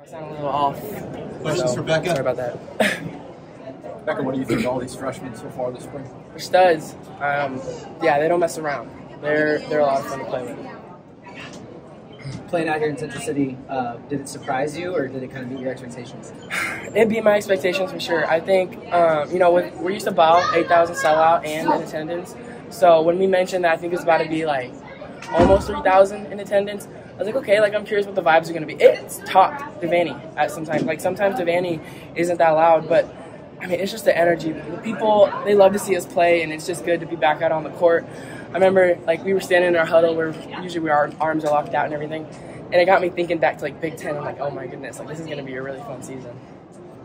I sound a little off. Questions for Becca? Sorry about that. Becca, what do you think of all these freshmen so far this spring? They're studs. Yeah, they don't mess around. They're a lot of fun to play with. Playing out here in Central City, did it surprise you, or did it kind of meet your expectations? It beat my expectations for sure. I think, we're used to about 8,000 sellout and in attendance. So when we mentioned that I think it was about to be like almost 3,000 in attendance, I was like, okay, like I'm curious what the vibes are going to be. It's topped Devaney at sometimes. Like sometimes Devaney isn't that loud, but I mean, it's just the energy. The people, they love to see us play, and it's just good to be back out on the court. I remember, like, we were standing in our huddle where usually our arms are locked out and everything, and it got me thinking back to, like, Big Ten. I'm like, oh, my goodness, like, this is going to be a really fun season.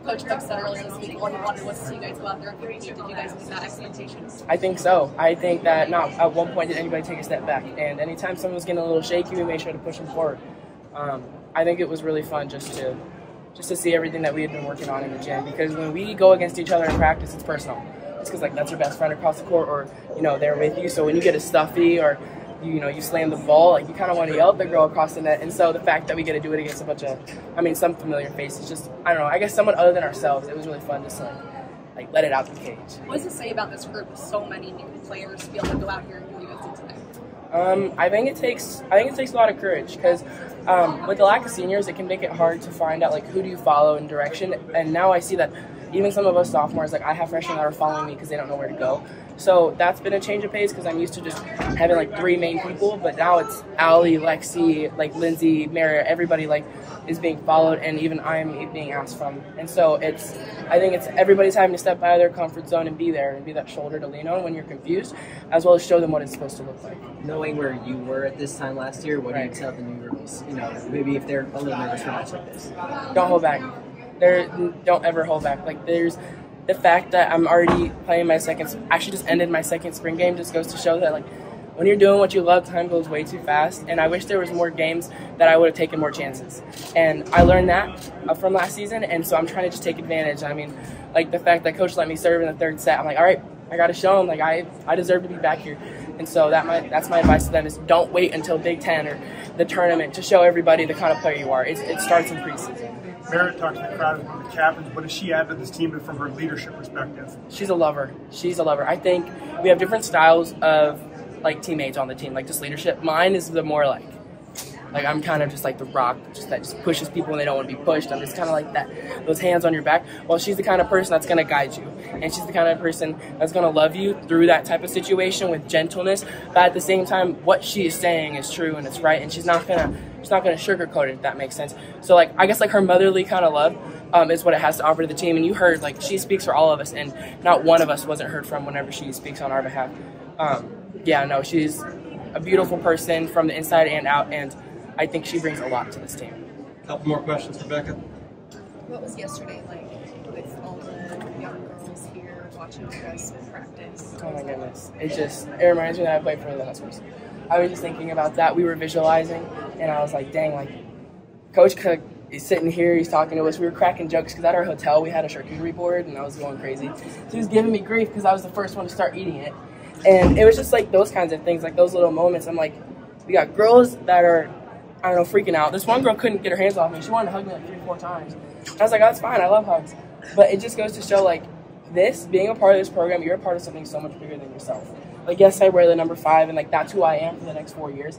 Coach Cook said earlier this week what he wanted was to see you guys go out there and compete. Did you guys meet that expectation? I think so. I think that not at one point did anybody take a step back, and anytime someone was getting a little shaky, we made sure to push them forward. I think it was really fun just to see everything that we had been working on in the gym, because when we go against each other in practice, it's personal. It's because, like, that's your best friend across the court, or, they're with you. So when you get a stuffy or, you slam the ball, like, you kind of want to yell at the girl across the net. And so the fact that we get to do it against a bunch of, some familiar faces, just, I don't know, I guess someone other than ourselves, it was really fun just to, like let it out the cage. What does it say about this group with so many new players to be able to go out here and do what you guys did today? I think it takes a lot of courage, because with the lack of seniors, it can make it hard to find out, like, who do you follow in direction. And now I see that even some of us sophomores, like, I have freshmen that are following me because they don't know where to go. So that's been a change of pace, because I'm used to just having, like, 3 main people, but now it's Allie, Lexi, like, Lindsay, Mara, everybody, like, is being followed, and even I'm being asked from. And so I think it's everybody's having to step out of their comfort zone and be there and be that shoulder to lean on when you're confused, as well as show them what it's supposed to look like. Knowing where you were at this time last year, what do you tell the new rookies? Maybe if they're a little nervous for a match like this. Don't hold back. Don't ever hold back. Like, there's the fact that I'm already playing actually just ended my second spring game, just goes to show that, like, when you're doing what you love, time goes way too fast. And I wish there was more games that I would have taken more chances. And I learned that from last season, and so I'm trying to just take advantage. I mean, like, the fact that Coach let me serve in the 3rd set, I'm like, all right, I got to show him, like, I deserve to be back here. And so that's my advice to them, is don't wait until Big Ten or the tournament to show everybody the kind of player you are. It starts in preseason. Merritt talked to the crowd as one of the captains. What does she add to this team from her leadership perspective? She's a lover. I think we have different styles of, like, teammates on the team, like, just leadership. Mine is the more like I'm kind of just like the rock that just pushes people when they don't want to be pushed. I'm just kind of like that, those hands on your back. Well, she's the kind of person that's going to guide you, and she's the kind of person that's going to love you through that type of situation with gentleness. But at the same time, what she is saying is true and it's right, and she's not gonna sugarcoat it, if that makes sense. So, like, I guess, like, her motherly kind of love is what it has to offer to the team. And you heard, like, she speaks for all of us, and not one of us wasn't heard from whenever she speaks on our behalf. She's a beautiful person from the inside and out, and I think she brings a lot to this team. A couple more questions for Becca. What was yesterday like with all the young girls here watching you guys practice? Oh my goodness. It reminds me that I played for the Huskers. I was just thinking about that. We were visualizing, and I was like, dang, like, Coach Cook is sitting here, he's talking to us. We were cracking jokes because at our hotel we had a charcuterie board, and I was going crazy. So he was giving me grief because I was the first one to start eating it. And it was just like those kinds of things, like those little moments. I'm like, we got girls that are, I don't know, freaking out. This one girl couldn't get her hands off me. She wanted to hug me like 3 or 4 times. I was like, oh, that's fine. I love hugs. But it just goes to show, like, being a part of this program, you're a part of something so much bigger than yourself. Like, yes, I wear the number 5, and, like, that's who I am for the next 4 years.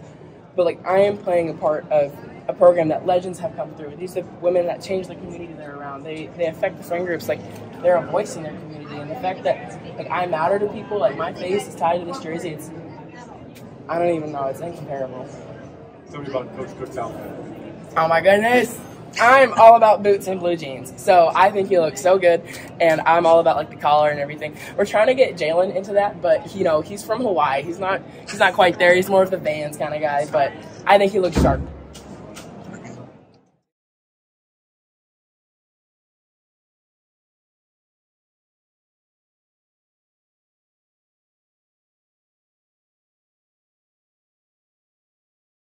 But, like, I am playing a part of a program that legends have come through. These are women that change the community they're around. They affect the friend groups. Like, they're a voice in their community. And the fact that, like, I matter to people, like, my face is tied to this jersey, it's, I don't even know, it's incomparable. Tell me about Coach Cook's outfit. Oh my goodness. I'm all about boots and blue jeans. So I think he looks so good, and I'm all about, like, the collar and everything. We're trying to get Jalen into that, but he's from Hawaii. He's not quite there. He's more of the Vans kind of guy, but I think he looks sharp.